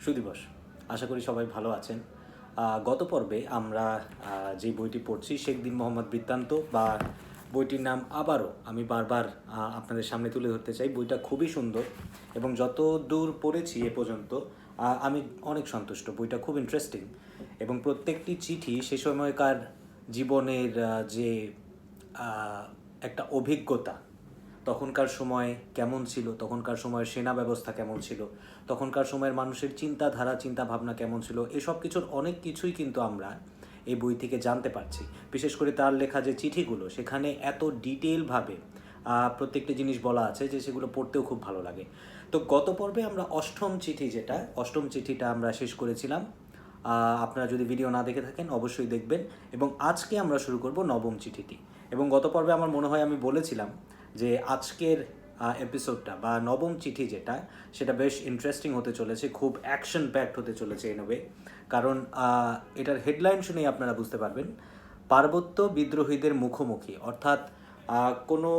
সুদিবস। আশা করি সবাই ভালো আছেন। গত পর্বে আমরা যে বইটি পড়ছি শেখ দিন মোহাম্মদ বৃত্তান্ত বা বইটির নাম আবারও আমি বারবার আপনাদের সামনে তুলে ধরতে চাই। বইটা খুবই সুন্দর এবং যত দূর পড়েছি এ পর্যন্ত আমি অনেক সন্তুষ্ট। বইটা খুব ইন্টারেস্টিং এবং প্রত্যেকটি চিঠি সে সময়কার জীবনের যে আহ, একটা অভিজ্ঞতা, তখনকার সময় কেমন ছিল, তখনকার সময়ের সেনা ব্যবস্থা কেমন ছিল, তখনকার সময়ের মানুষের চিন্তাধারা চিন্তাভাবনা কেমন ছিল, এসব কিছুর অনেক কিছুই কিন্তু আমরা এই বই থেকে জানতে পারছি। বিশেষ করে তার লেখা যে চিঠিগুলো, সেখানে এত ডিটেলভাবে প্রত্যেকটি জিনিস বলা আছে যে সেগুলো পড়তেও খুব ভালো লাগে। তো গত পর্বে আমরা অষ্টম চিঠিটা আমরা শেষ করেছিলাম। আপনারা যদি ভিডিও না দেখে থাকেন অবশ্যই দেখবেন। এবং আজকে আমরা শুরু করব নবম চিঠিটি। এবং গত পর্বে আমার মনে হয় আমি বলেছিলাম যে আজকের এপিসোডটা বা নবম চিঠি যেটা, সেটা বেশ ইন্টারেস্টিং হতে চলেছে, খুব অ্যাকশন প্যাকড হতে চলেছে ইন ওয়ে। কারণ এটার হেডলাইন শুনেই আপনারা বুঝতে পারবেন, পার্বত্য বিদ্রোহীদের মুখোমুখি। অর্থাৎ কোনো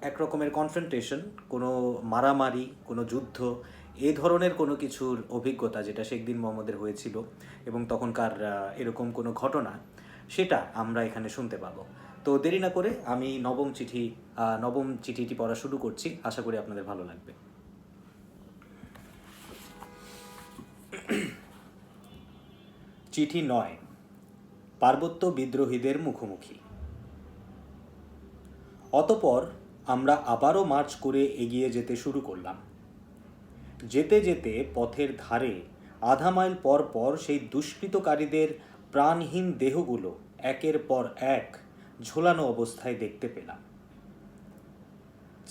এক রকমের কনফ্রন্টেশন, কোনো মারামারি, কোনো যুদ্ধ, এই ধরনের কোনো কিছুর অভিজ্ঞতা যেটা শেখ দিন মোহাম্মদের হয়েছিল এবং তখনকার এরকম কোনো ঘটনা, সেটা আমরা এখানে শুনতে পাবো। তো দেরি না করে আমি নবম চিঠিটি পড়া শুরু করছি। আশা করি আপনাদের ভালো লাগবে। চিঠি 9, পার্বত্য বিদ্রোহীদের মুখোমুখি। অতপর আমরা আবারও মার্চ করে এগিয়ে যেতে শুরু করলাম। যেতে যেতে পথের ধারে আধা মাইল পর পর সেই দুষ্কৃতকারীদের প্রাণহীন দেহগুলো একের পর এক ঝোলানো অবস্থায় দেখতে পেলাম।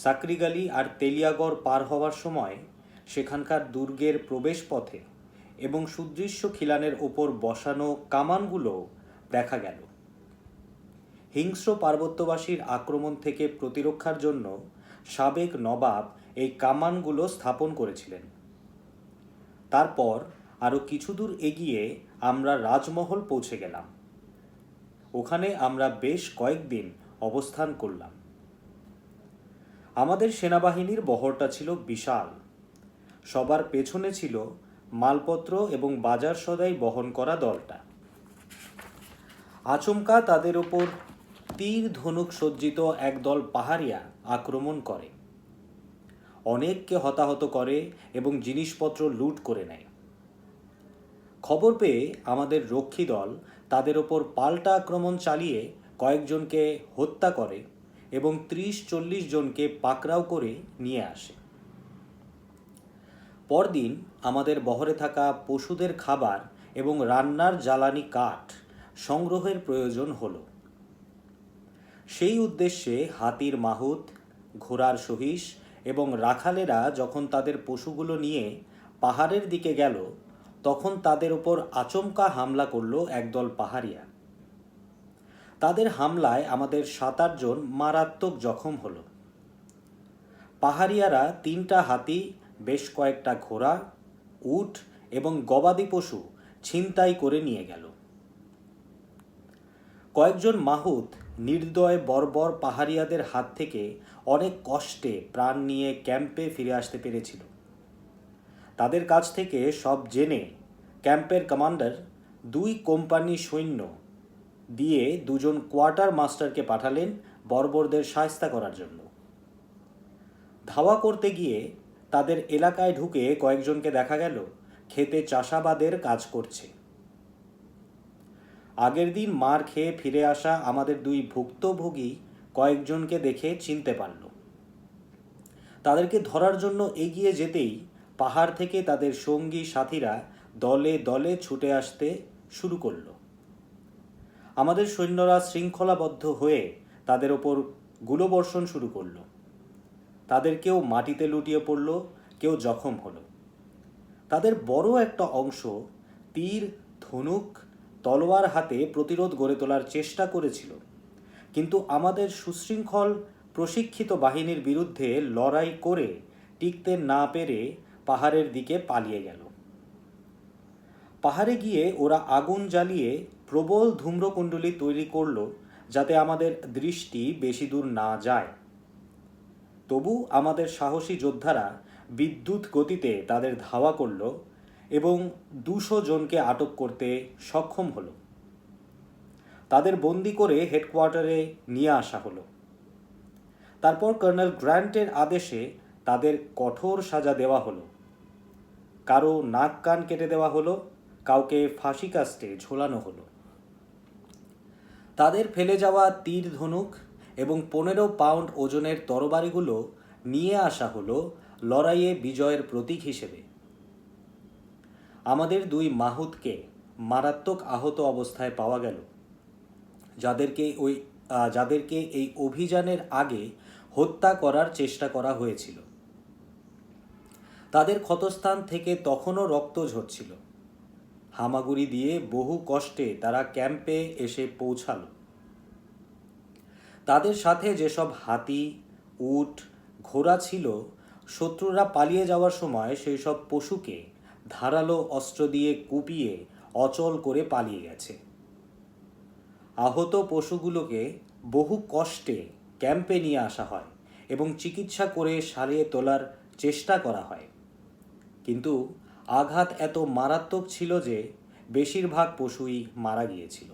সাকরিগালি আর তেলিয়াগড় পার হওয়ার সময় সেখানকার দুর্গের প্রবেশ পথে এবং সুদৃশ্য খিলানের ওপর বসানো কামানগুলো দেখা গেল। হিংস্র পার্বত্যবাসীর আক্রমণ থেকে প্রতিরক্ষার জন্য সাবেক নবাব এই কামানগুলো স্থাপন করেছিলেন। তারপর আরও কিছু দূর এগিয়ে আমরা রাজমহল পৌঁছে গেলাম। ওখানে আমরা বেশ কয়েকদিন অবস্থান করলাম। আমাদের সেনাবাহিনীর বহরটা ছিল বিশাল। সবার পেছনে ছিল মালপত্র এবং বাজার সদাই বহন করা দলটা। আচমকা তাদের ওপর তীর ধনুক সজ্জিত একদল পাহাড়িয়া আক্রমণ করে, অনেককে হতাহত করে এবং জিনিসপত্র লুট করে নেয়। খবর পেয়ে আমাদের রক্ষী দল তাদের ওপর পাল্টা আক্রমণ চালিয়ে কয়েকজনকে হত্যা করে এবং 30-40 জনকে পাকড়াও করে নিয়ে আসে। পরদিন আমাদের বহরে থাকা পশুদের খাবার এবং রান্নার জ্বালানি কাঠ সংগ্রহের প্রয়োজন হলো। সেই উদ্দেশ্যে হাতির মাহুত, ঘোড়ার সহিস এবং রাখালেরা যখন তাদের পশুগুলো নিয়ে পাহাড়ের দিকে গেল, তখন তাদের ওপর আচমকা হামলা করল একদল পাহাড়িয়া। তাদের হামলায় আমাদের 7-8 জন মারাত্মক জখম হলো। পাহাড়িয়ারা 3টা হাতি, বেশ কয়েকটা ঘোড়া, উট এবং গবাদি পশু ছিনতাই করে নিয়ে গেল। কয়েকজন মাহুত নির্দয় বর্বর পাহাড়িয়াদের হাত থেকে অনেক কষ্টে প্রাণ নিয়ে ক্যাম্পে ফিরে আসতে পেরেছিল। তাদের কাছ থেকে সব জেনে ক্যাম্পের কমান্ডার 2 কোম্পানি সৈন্য দিয়ে 2 জন কোয়ার্টার মাস্টারকে পাঠালেন বর্বরদের শায়েস্তা করার জন্য। ধাওয়া করতে গিয়ে তাদের এলাকায় ঢুকে কয়েকজনকে দেখা গেল খেতে চাষাবাদের কাজ করছে। আগের দিন মার খেয়ে ফিরে আসা আমাদের 2 ভুক্তভোগী কয়েকজনকে দেখে চিনতে পারল। তাদেরকে ধরার জন্য এগিয়ে যেতেই পাহাড় থেকে তাদের সঙ্গী সাথীরা দলে দলে ছুটে আসতে শুরু করল। আমাদের সৈন্যরা শৃঙ্খলাবদ্ধ হয়ে তাদের ওপর গুলোবর্ষণ শুরু করল। তাদের কেউ মাটিতে লুটিয়ে পড়ল, কেউ জখম হলো। তাদের বড় একটা অংশ তীর, ধনুক, তলোয়ার হাতে প্রতিরোধ গড়ে তোলার চেষ্টা করেছিল, কিন্তু আমাদের সুশৃঙ্খল প্রশিক্ষিত বাহিনীর বিরুদ্ধে লড়াই করে টিকতে না পেরে পাহাড়ের দিকে পালিয়ে গেল। পাহাড়ে গিয়ে ওরা আগুন জ্বালিয়ে প্রবল ধূম্রকুণ্ডলী তৈরি করল, যাতে আমাদের দৃষ্টি বেশি দূর না যায়। তবু আমাদের সাহসী যোদ্ধারা বিদ্যুৎ গতিতে তাদের ধাওয়া করল এবং 200 জনকে আটক করতে সক্ষম হলো। তাদের বন্দি করে হেডকোয়ার্টারে নিয়ে আসা হলো। তারপর কর্নেল গ্র্যান্টের আদেশে তাদের কঠোর সাজা দেওয়া হলো। কারো নাক কান কেটে দেওয়া হলো, কাউকে ফাঁসি কাস্টে ঝোলানো হলো। তাদের ফেলে যাওয়া তীর ধনুক এবং 15 পাউন্ড ওজনের তরবারিগুলো নিয়ে আসা হলো লড়াইয়ে বিজয়ের প্রতীক হিসেবে। আমাদের 2 মাহুতকে মারাত্মক আহত অবস্থায় পাওয়া গেল, যাদেরকে এই অভিযানের আগে হত্যা করার চেষ্টা করা হয়েছিল। তাদের ক্ষতস্থান থেকে তখনও রক্ত ঝরছিল। হামাগুড়ি দিয়ে বহু কষ্টে তারা ক্যাম্পে এসে পৌঁছালো। তাদের সাথে যেসব হাতি, উট, ঘোড়া ছিল, শত্রুরা পালিয়ে যাওয়ার সময় সেই সব পশুকে ধারালো অস্ত্র দিয়ে কুপিয়ে অচল করে পালিয়ে গেছে। আহত পশুগুলোকে বহু কষ্টে ক্যাম্পে নিয়ে আসা হয় এবং চিকিৎসা করে সারিয়ে তোলার চেষ্টা করা হয়, কিন্তু আঘাত এত মারাত্মক ছিল যে বেশিরভাগ পশুই মারা গিয়েছিল।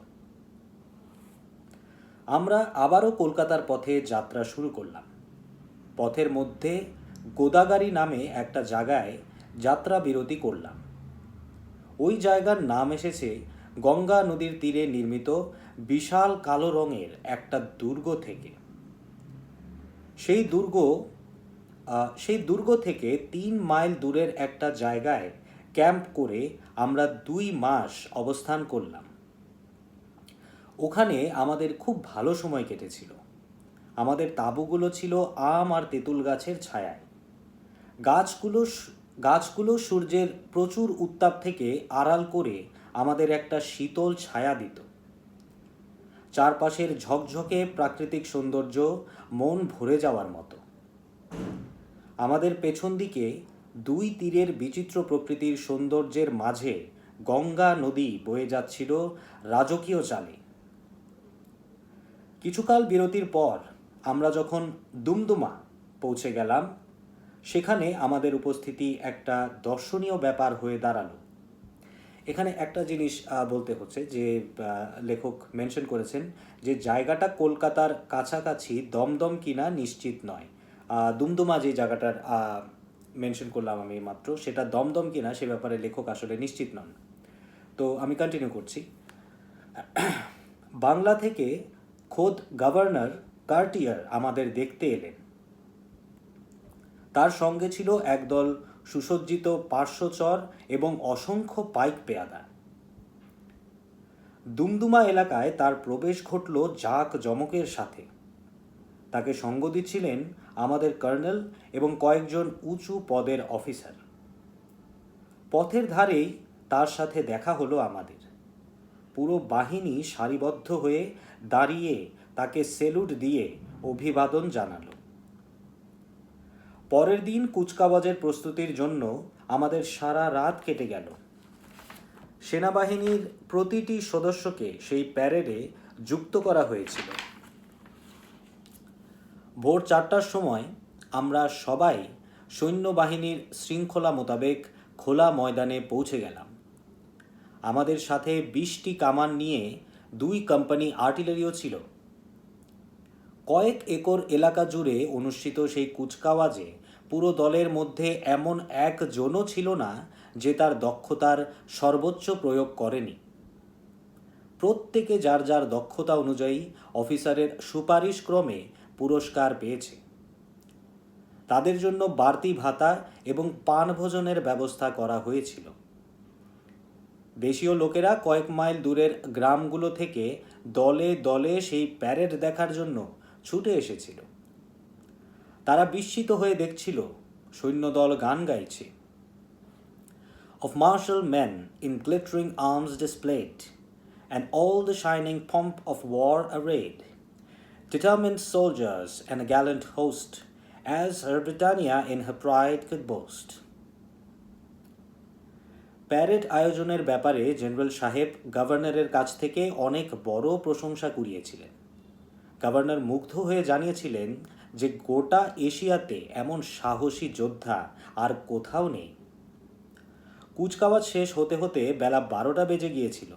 আমরা আবারও কলকাতার পথে যাত্রা শুরু করলাম। পথের মধ্যে গোদাগাড়ি নামে একটা জায়গায় যাত্রা বিরতি করলাম। ওই জায়গার নাম এসেছে গঙ্গা নদীর তীরে নির্মিত বিশাল কালো রঙের একটা দুর্গ থেকে। সেই দুর্গ থেকে 3 মাইল দূরের একটা জায়গায় ক্যাম্প করে আমরা 2 মাস অবস্থান করলাম। ওখানে আমাদের খুব ভালো সময় কেটেছিল। আমাদের তাঁবুগুলো ছিল আম আর তেঁতুল গাছের ছায়ায়। গাছগুলো সূর্যের প্রচুর উত্তাপ থেকে আড়াল করে আমাদের একটা শীতল ছায়া দিত। চারপাশের ঝকঝকে প্রাকৃতিক সৌন্দর্য মন ভরে যাওয়ার মতো। আমাদের পেছন দিকে 2 তীরের বিচিত্র প্রকৃতির সৌন্দর্যের মাঝে গঙ্গা নদী বয়ে যাচ্ছিল রাজকীয় চালে। কিছুকাল বিরতির পর আমরা যখন দুমদুমা পৌঁছে গেলাম, সেখানে আমাদের উপস্থিতি একটা দর্শনীয় ব্যাপার হয়ে দাঁড়ালো। এখানে একটা জিনিস বলতে হচ্ছে যে লেখক মেনশন করেছেন যে জায়গাটা কলকাতার কাছাকাছি দমদম কিনা নিশ্চিত নয়। দুমদুমা যে জায়গাটার মেনশন করলাম আমি মাত্র, সেটা দমদম কিনা সে ব্যাপারে লেখক আসলে নিশ্চিত নন। তো আমি কন্টিনিউ করছি। বাংলা থেকে খোদ গভর্নর কার্টিয়ার আমাদের দেখতে এলেন। তার সঙ্গে ছিল একদল সুসজ্জিত পার্শ্বচর এবং অসংখ্য পাইক পেয়াদা। দুমদুমা এলাকায় তার প্রবেশ ঘটল জাঁক জমকের সাথে। তাকে সঙ্গ দিচ্ছিলেন আমাদের কর্নেল এবং কয়েকজন উঁচু পদের অফিসার। পথের ধারেই তার সাথে দেখা হলো আমাদের। পুরো বাহিনী সারিবদ্ধ হয়ে দাঁড়িয়ে তাকে সেলুট দিয়ে অভিবাদন জানালো। পরের দিন কুচকাওয়াজের প্রস্তুতির জন্য আমাদের সারা রাত কেটে গেল। সেনাবাহিনীর প্রতিটি সদস্যকে সেই প্যারেডে যুক্ত করা হয়েছিল। ভোর 4টার সময় আমরা সবাই সৈন্যবাহিনীর শৃঙ্খলা মোতাবেক খোলা ময়দানে পৌঁছে গেলাম। আমাদের সাথে 20টি কামান নিয়ে 2 কোম্পানি আর্টিলারিও ছিল। কয়েক একর এলাকা জুড়ে অনুষ্ঠিত সেই কুচকাওয়াজে পুরো দলের মধ্যে এমন একজনও ছিল না যে তার দক্ষতার সর্বোচ্চ প্রয়োগ করেনি। প্রত্যেকে যার যার দক্ষতা অনুযায়ী অফিসারের সুপারিশ ক্রমে পুরস্কার পেয়েছে। তাদের জন্য বাড়তি ভাতা এবং পানভোজনের ব্যবস্থা করা হয়েছিল। দেশীয় লোকেরা কয়েক মাইল দূরের গ্রামগুলো থেকে দলে দলে সেই প্যারেড দেখার জন্য ছুটে এসেছিল। তারা বিস্মিত হয়ে দেখছিল সৈন্যদল গান গাইছে। Of martial men in glittering arms displayed, and all the shining pomp of war arrayed, determined soldiers and a gallant host, as her Britannia in her pride could boast. Parade আয়োজনের ব্যাপারে জেনারেল সাহেব গভর্নরের কাছ থেকে অনেক বড় প্রশংসা কুড়িয়েছিলেন। Governor মুগ্ধ হয়ে জানিয়েছিলেন যে গোটা এশিয়াতে এমন সাহসী যোদ্ধা আর কোথাও নেই। কুচকাওয়াজ শেষ হতে হতে বেলা 12টা বেজে গিয়েছিল।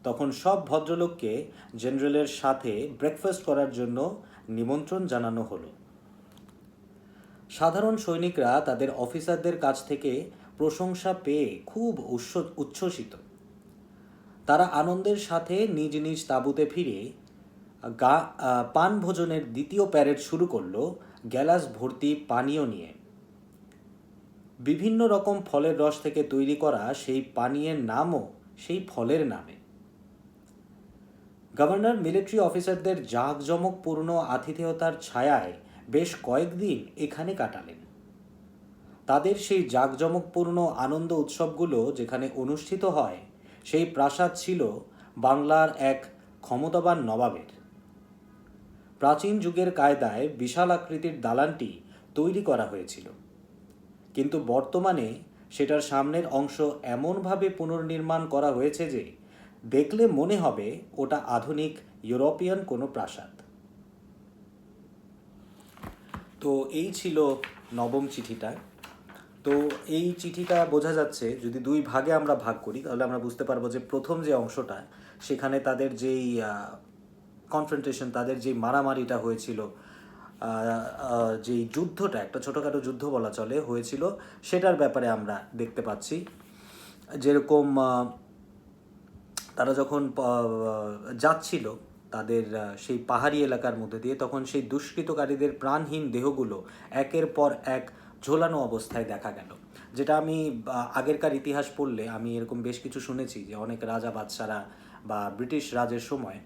তখন সব ভদ্রলোককে জেনারেলের সাথে ব্রেকফাস্ট করার জন্য নিমন্ত্রণ জানানো হলো। সাধারণ সৈনিকরা তাদের অফিসারদের কাছ থেকে প্রশংসা পেয়ে খুব উচ্ছ্বসিত। তারা আনন্দের সাথে নিজ নিজ তাঁবুতে ফিরে পান ভোজনের দ্বিতীয় প্যারেড শুরু করলো, গ্যালাস ভর্তি পানীয় নিয়ে। বিভিন্ন রকম ফলের রস থেকে তৈরি করা সেই পানীয়ের নামও সেই ফলের নামে। গভর্নর মিলিটারি অফিসারদের জাঁকজমকপূর্ণ আতিথেয়তার ছায়ায় বেশ কয়েকদিন এখানে কাটালেন। তাদের সেই জাঁকজমকপূর্ণ আনন্দ উৎসবগুলো যেখানে অনুষ্ঠিত হয়, সেই প্রাসাদ ছিল বাংলার এক ক্ষমতাবান নবাবের। প্রাচীন যুগের কায়দায় বিশাল আকৃতির দালানটি তৈরি করা হয়েছিল, কিন্তু বর্তমানে সেটার সামনের অংশ এমনভাবে পুনর্নির্মাণ করা হয়েছে যে দেখলে মনে হবে ওটা আধুনিক ইউরোপিয়ান কোনো প্রাসাদ। তো এই ছিল নবম চিঠিটা। তো এই চিঠিটা বোঝা যাচ্ছে, যদি দুই ভাগে আমরা ভাগ করি তাহলে আমরা বুঝতে পারবো যে প্রথম যে অংশটা, সেখানে তাদের যেই কনফ্রন্টেশন, তাদের যেই মারামারিটা হয়েছিল, যেই যুদ্ধটা, একটা ছোটোখাটো যুদ্ধ বলা চলে, হয়েছিল, সেটার ব্যাপারে আমরা দেখতে পাচ্ছি। যেরকম তারা যখন যাচ্ছিল তাদের সেই পাহাড়ি এলাকার মধ্যে দিয়ে, তখন সেই দুষ্কৃতকারীদের প্রাণহীন দেহগুলো একের পর এক ঝোলানো অবস্থায় দেখা গেল। যেটা আমি আগেরকার ইতিহাস পড়লে আমি এরকম বেশ কিছু শুনেছি যে অনেক রাজা বাদশারা বা ব্রিটিশ রাজের সময়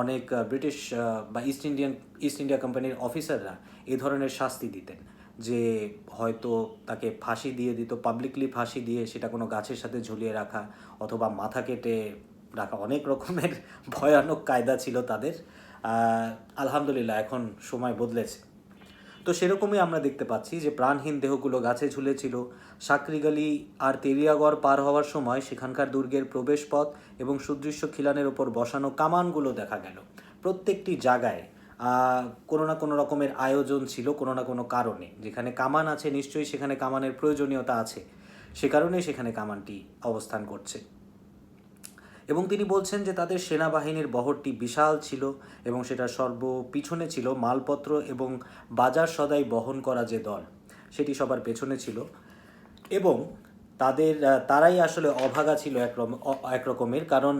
অনেক ব্রিটিশ বা ইস্ট ইন্ডিয়া কোম্পানির অফিসাররা এই ধরনের শাস্তি দিতেন, যে হয়তো তাকে ফাঁসি দিয়ে দিত, পাবলিকলি ফাঁসি দিয়ে সেটা কোনো গাছের সাথে ঝুলিয়ে রাখা, অথবা মাথা কেটে রাখা। অনেক রকমের ভয়ানক কায়দা ছিল তাদের। আলহামদুলিল্লাহ এখন সময় বদলেছে। তো সেরকমই আমরা দেখতে পাচ্ছি যে প্রাণহীন দেহগুলো গাছে ঝুলেছিল। সাকরিগালি আর তেলিয়াগড় পার হওয়ার সময় সেখানকার দুর্গের প্রবেশপথ এবং সুদৃশ্য খিলানের ওপর বসানো কামানগুলো দেখা গেল। প্রত্যেকটি জায়গায় কোনো না কোনো রকমের আয়োজন ছিল, কোনো না কোনো কারণে। যেখানে কামান আছে নিশ্চয়ই সেখানে কামানের প্রয়োজনীয়তা আছে, সে কারণেই সেখানে কামানটি অবস্থান করছে। এবং তিনি বলছেন যে তাদের সেনাবাহিনীর বহরটি বিশাল ছিল এবং সেটা সর্বপিছনে ছিল মালপত্র এবং বাজার সদাই বহন করা যে দল, সেটি সবার পেছনে ছিল। এবং তারাই আসলে অভাগা ছিল একরকমের, কারণ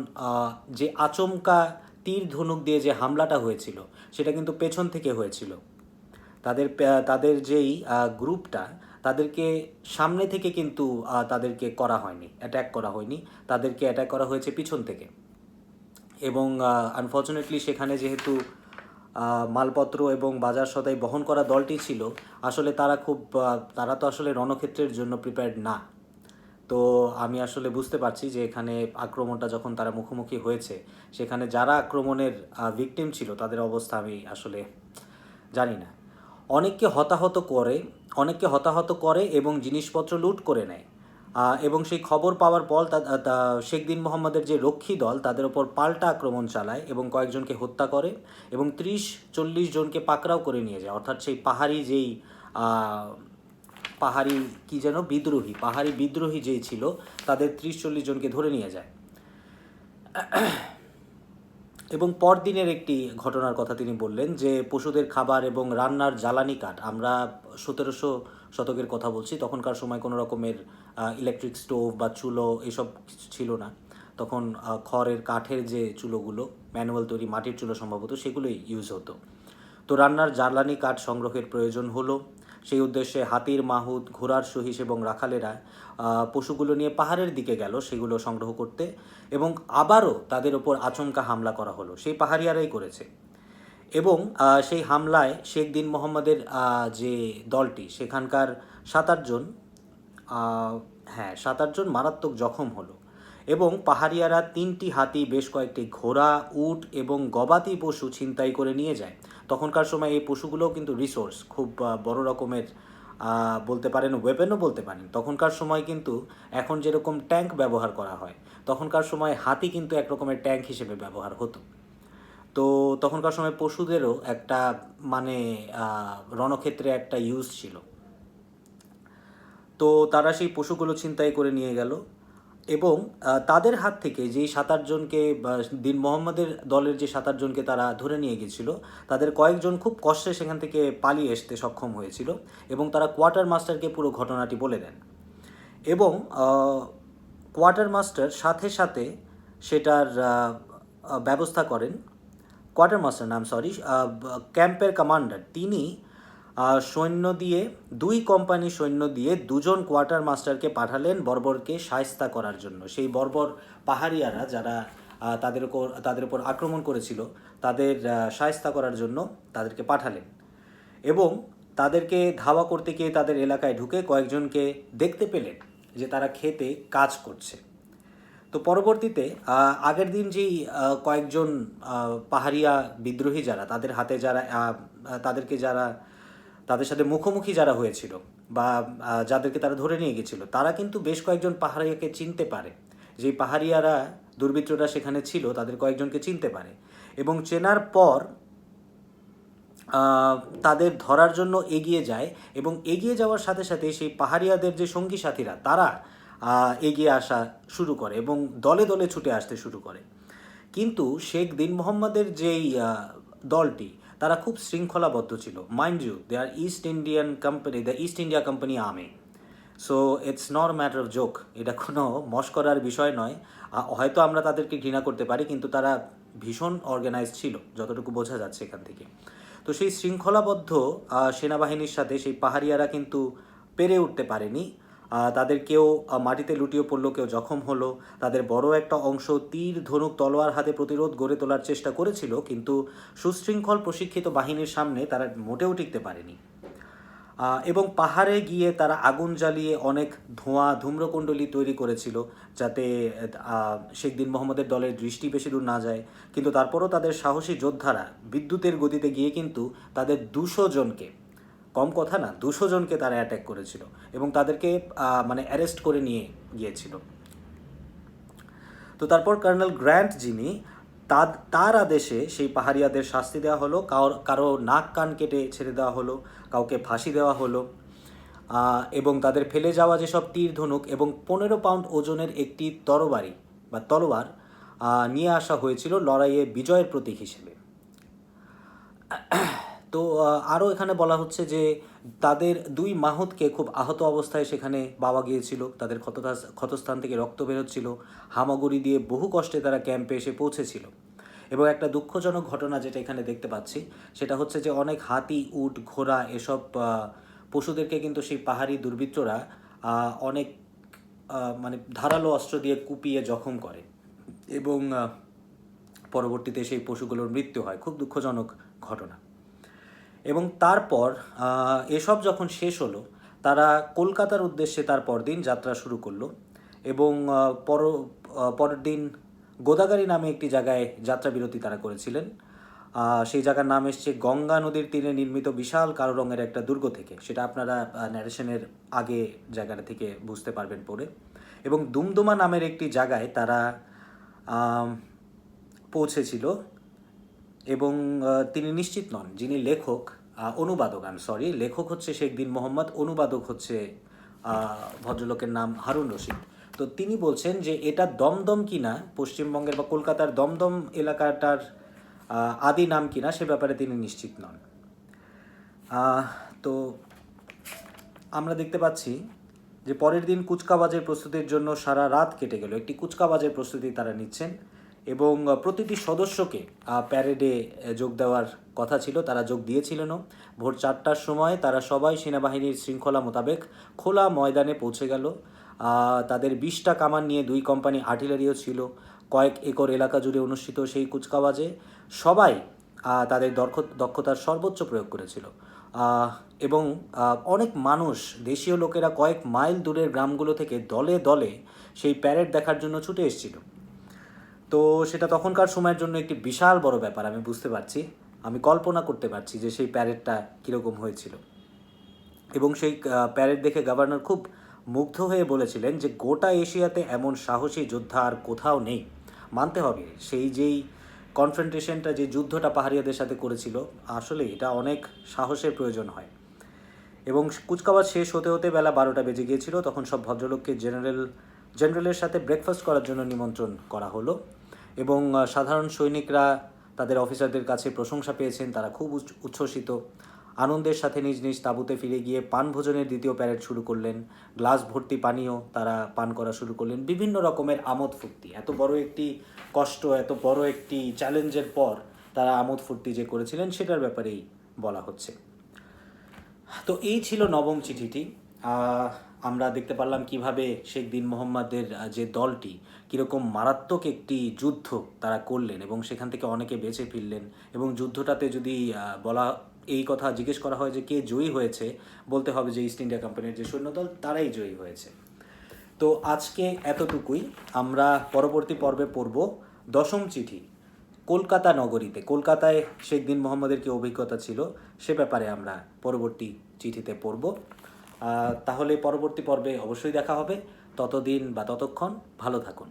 যে আচমকা তীর ধনুক দিয়ে যে হামলাটা হয়েছিল সেটা কিন্তু পেছন থেকে হয়েছিল। তাদের যেই গ্রুপটা, তাদেরকে সামনে থেকে কিন্তু তাদেরকে করা হয়নি, অ্যাট্যাক করা হয়নি, তাদেরকে অ্যাট্যাক করা হয়েছে পিছন থেকে। এবং আনফর্চুনেটলি সেখানে যেহেতু মালপত্র এবং বাজার সদাই বহন করা দলটি ছিল, আসলে তারা তো আসলে রণক্ষেত্রের জন্য প্রিপেয়ার্ড না। তো আমি আসলে বুঝতে পারছি যে এখানে আক্রমণটা যখন তারা মুখোমুখি হয়েছে, সেখানে যারা আক্রমণের ভিকটিম ছিল তাদের অবস্থা আমি আসলে জানি না। অনেককে হতাহত করে এবং জিনিসপত্র লুট করে নেয়। এবং সেই খবর পাওয়ার পর শেখ দিন মোহাম্মদের যে রক্ষী দল তাদের ওপর পাল্টা আক্রমণ চালায় এবং কয়েকজনকে হত্যা করে এবং 30-40 জনকে পাকড়াও করে নিয়ে যায়। অর্থাৎ সেই পাহাড়ি বিদ্রোহী যেই ছিল, তাদের 30-40 জনকে ধরে নিয়ে যায়। এবং পরদিনের একটি ঘটনার কথা তিনি বললেন, যে পশুদের খাবার এবং রান্নার জ্বালানি কাঠ, আমরা 1700 শতকের কথা বলছি, তখনকার সময় কোনো রকমের ইলেকট্রিক স্টোভ বা চুলো এসব ছিল না। তখন খড়ের কাঠের যে চুলোগুলো, ম্যানুয়াল তৈরি মাটির চুলো সম্ভবত, সেগুলোই ইউজ হতো। তো রান্নার জ্বালানি কাঠ সংগ্রহের প্রয়োজন হলো। সেই উদ্দেশ্যে হাতির মাহুত, ঘোড়ার সহিস এবং রাখালেরা পশুগুলো নিয়ে পাহাড়ের দিকে গেল সেগুলো সংগ্রহ করতে, এবং আবারও তাদের ওপর আচমকা হামলা করা হলো। সেই পাহাড়িয়ারাই করেছে। এবং সেই হামলায় শেখ দিন মোহাম্মদের যে দলটি, সেখানকার 7 জন মারাত্মক জখম হলো। এবং পাহাড়িয়ারা 3টি হাতি, বেশ কয়েকটি ঘোড়া, উট এবং গবাদি পশু ছিনতাই করে নিয়ে যায়। তখনকার সময় এই পশুগুলোও কিন্তু রিসোর্স, খুব বড় রকমের বলতে পারেন, ওয়েপেনও বলতে পারেন। তখনকার সময় কিন্তু এখন যেরকম ট্যাঙ্ক ব্যবহার করা হয়, তখনকার সময় হাতি কিন্তু এক রকমের ট্যাঙ্ক হিসেবে ব্যবহার হতো। তো তখনকার সময় পশুদেরও একটা রণক্ষেত্রে একটা ইউজ ছিল। তো তারা সেই পশুগুলো ছিনতাই করে নিয়ে গেল এবং তাদের হাত থেকে যেই 7-8 জনকে দিন মোহাম্মদের দলের যে 7-8 জনকে তারা ধরে নিয়ে গেছিল, তাদের কয়েকজন খুব কষ্টে সেখান থেকে পালিয়ে আসতে সক্ষম হয়েছিল এবং তারা কোয়ার্টার মাস্টারকে পুরো ঘটনাটি বলে দেন এবং কোয়ার্টার মাস্টার সাথে সাথে সেটার ব্যবস্থা করেন। কোয়ার্টার মাস্টার নাম সরি ক্যাম্পের কমান্ডার, তিনি সৈন্য দিয়ে 2 কোম্পানি সৈন্য দিয়ে 2 জন কোয়ার্টার মাস্টারকে পাঠালেন বর্বরকে শায়েস্তা করার জন্য। সেই বর্বর পাহাড়িয়ারা যারা তাদের উপর আক্রমণ করেছিল তাদের শায়েস্তা করার জন্য তাদেরকে পাঠালেন এবং তাদেরকে ধাওয়া করতে গিয়ে তাদের এলাকায় ঢুকে কয়েকজনকে দেখতে পেলেন যে তারা খেতে কাজ করছে। তো পরবর্তীতে আগের দিন যেই কয়েকজন পাহাড়িয়া বিদ্রোহী যারা তাদের হাতে যারা তাদের সাথে মুখোমুখি যারা হয়েছিল বা যাদেরকে তারা ধরে নিয়ে গেছিল, তারা কিন্তু বেশ কয়েকজন পাহাড়িয়াকে চিনতে পারে। যেই পাহাড়িয়ারা দুর্বৃত্তরা সেখানে ছিল তাদের কয়েকজনকে চিনতে পারে এবং চেনার পর তাদের ধরার জন্য এগিয়ে যায় এবং এগিয়ে যাওয়ার সাথে সাথে সেই পাহাড়িয়াদের যে সঙ্গী সাথীরা তারা এগিয়ে আসা শুরু করে এবং দলে দলে ছুটে আসতে শুরু করে। কিন্তু শেখ দিন মোহাম্মদের যেই দলটি তারা খুব শৃঙ্খলাবদ্ধ ছিল। Mind you, they are East India company army. So it's not matter of joke, এটা কোনো মস্করার বিষয় নয়। হয়তো আমরা তাদেরকে ঘৃণা করতে পারি, কিন্তু তারা ভীষণ অর্গানাইজ ছিল যতটুকু বোঝা যাচ্ছে এখান থেকে। তো সেই শৃঙ্খলাবদ্ধ সেনাবাহিনীর সাথে সেই পাহাড়িয়ারা কিন্তু পেরে উঠতে পারেনি। তাদের কেউ মাটিতে লুটিয়ে পড়লো, কেউ জখম হলো। তাদের বড় একটা অংশ তীর ধনুক তলোয়ার হাতে প্রতিরোধ গড়ে তোলার চেষ্টা করেছিল, কিন্তু সুশৃঙ্খল প্রশিক্ষিত বাহিনীর সামনে তারা মোটেও টিকতে পারেনি এবং পাহাড়ে গিয়ে তারা আগুন জ্বালিয়ে অনেক ধূম্রকুণ্ডলী তৈরি করেছিল যাতে শেখ দিন মোহাম্মদের দলের দৃষ্টি বেশি দূর না যায়। কিন্তু তারপরও তাদের সাহসী যোদ্ধারা বিদ্যুতের গতিতে গিয়ে কিন্তু তাদের 200 জনকে, কম কথা না, 200 জনকে তারা অ্যাটাক করেছিল এবং তাদেরকে মানে অ্যারেস্ট করে নিয়ে গিয়েছিল। তো তারপর কর্নেল গ্র্যান্ট যিনি, তার আদেশে সেই পাহাড়িয়াদের শাস্তি দেওয়া হলো, কারো নাক কান কেটে ছেড়ে দেওয়া হলো, কাউকে ফাঁসি দেওয়া হলো এবং তাদের ফেলে যাওয়া যেসব তীর ধনুক এবং 15 পাউন্ড ওজনের একটি তলোয়ার নিয়ে আসা হয়েছিল লড়াইয়ে বিজয়ের প্রতীক হিসেবে। তো আরও এখানে বলা হচ্ছে যে তাদের 2 মাহুতকে খুব আহত অবস্থায় সেখানে পাওয়া গিয়েছিল, তাদের ক্ষতস্থান থেকে রক্ত বেরোচ্ছিল। হামাগুড়ি দিয়ে বহু কষ্টে তারা ক্যাম্পে এসে পৌঁছেছিল এবং একটা দুঃখজনক ঘটনা যেটা এখানে দেখতে পাচ্ছি সেটা হচ্ছে যে অনেক হাতি, উট, ঘোড়া এসব পশুদেরকে কিন্তু সেই পাহাড়ি দুর্বৃত্তরা অনেক মানে ধারালো অস্ত্র দিয়ে কুপিয়ে জখম করে এবং পরবর্তীতে সেই পশুগুলোর মৃত্যু হয়। খুব দুঃখজনক ঘটনা। এবং তারপর এসব যখন শেষ হলো, তারা কলকাতার উদ্দেশ্যে তার পরদিন যাত্রা শুরু করলো এবং পরের দিন গোদাগাড়ি নামে একটি জায়গায় যাত্রা বিরতি তারা করেছিলেন। সেই জায়গার নাম এসছে গঙ্গা নদীর তীরে নির্মিত বিশাল কালো রঙের একটা দুর্গ থেকে। সেটা আপনারা ন্যারেশনের আগে জায়গাটা থেকে বুঝতে পারবেন পরে। এবং দুমদুমা নামের একটি জায়গায় তারা পৌঁছেছিল এবং তিনি নিশ্চিত নন যিনি লেখক হচ্ছে শেখ দিন মোহাম্মদ, অনুবাদক হচ্ছে ভদ্রলোকের নাম হারুন রশিদ। তো তিনি বলছেন যে এটা দমদম কিনা, পশ্চিমবঙ্গের বা কলকাতার দমদম এলাকাটার আদি নাম কিনা সে ব্যাপারে তিনি নিশ্চিত নন। তো আমরা দেখতে পাচ্ছি যে পরের দিন কুচকাওয়াজের প্রস্তুতির জন্য সারা রাত কেটে গেল। একটি কুচকাওয়াজের প্রস্তুতি তারা নিচ্ছেন এবং প্রতিটি সদস্যকে প্যারেডে যোগ দেওয়ার কথা ছিল, তারা যোগ দিয়েছিলেনও। ভোর 4টার সময় তারা সবাই সেনাবাহিনীর শৃঙ্খলা মোতাবেক খোলা ময়দানে পৌঁছে গেল। তাদের 20টা কামান নিয়ে 2 কোম্পানি আর্টিলারিও ছিল। কয়েক একর এলাকা জুড়ে অনুষ্ঠিত সেই কুচকাওয়াজে সবাই তাদের দক্ষতার সর্বোচ্চ প্রয়োগ করেছিল এবং অনেক মানুষ, দেশীয় লোকেরা কয়েক মাইল দূরের গ্রামগুলো থেকে দলে দলে সেই প্যারেড দেখার জন্য ছুটে এসেছিল। তো সেটা তখনকার সময়ের জন্য একটি বিশাল বড় ব্যাপার। আমি বুঝতে পারছি, আমি কল্পনা করতে পারছি যে সেই প্যারেডটা কীরকম হয়েছিল। এবং সেই প্যারেড দেখে গভর্নর খুব মুগ্ধ হয়ে বলেছিলেন যে গোটা এশিয়াতে এমন সাহসী যোদ্ধা আর কোথাও নেই। মানতে হবে, সেই যেই কনফ্রন্টেশনটা, যে যুদ্ধটা পাহাড়িয়াদের সাথে করেছিল, আসলে এটা অনেক সাহসের প্রয়োজন হয়। এবং কুচকাওয়াজ শেষ হতে হতে বেলা 12টা বেজে গিয়েছিল। তখন সব ভদ্রলোককে জেনারেলের সাথে ব্রেকফাস্ট করার জন্য নিমন্ত্রণ করা হলো এবং সাধারণ সৈনিকরা তাদের অফিসারদের কাছে প্রশংসা পেয়েছেন। তারা খুব উচ্ছ্বসিত, আনন্দের সাথে নিজ নিজ তাঁবুতে ফিরে গিয়ে পানভোজনের দ্বিতীয় প্যারেড শুরু করলেন। গ্লাস ভর্তি পানীয় তারা পান করা শুরু করলেন। বিভিন্ন রকমের আমোদ ফুর্তি, এত বড় একটি কষ্ট, এত বড় একটি চ্যালেঞ্জের পর তারা আমোদ ফুর্তি যে করেছিলেন সেটার ব্যাপারেই বলা হচ্ছে। তো এই ছিল নবম চিঠিটি। আমরা দেখতে পারলাম কিভাবে শেখ দিন মোহাম্মদের যে দলটি কীরকম মারাত্মক একটি যুদ্ধ তারা করলেন এবং সেখান থেকে অনেকে বেঁচে ফিরলেন। এবং যুদ্ধটাতে যদি বলা এই কথা জিজ্ঞেস করা হয় যে কে জয়ী হয়েছে, বলতে হবে যে ইস্ট ইন্ডিয়া কোম্পানির যে সৈন্যদল তারাই জয়ী হয়েছে। তো আজকে এতটুকুই। আমরা পরবর্তী পর্বে পড়ব দশম চিঠি, কলকাতা নগরীতে, কলকাতায় শেখ দিন মোহাম্মদের কী অভিজ্ঞতা ছিল সে ব্যাপারে আমরা পরবর্তী চিঠিতে পড়ব। তাহলে পরবর্তী পর্বে অবশ্যই দেখা হবে। ততদিন বা ততক্ষণ ভালো থাকুন।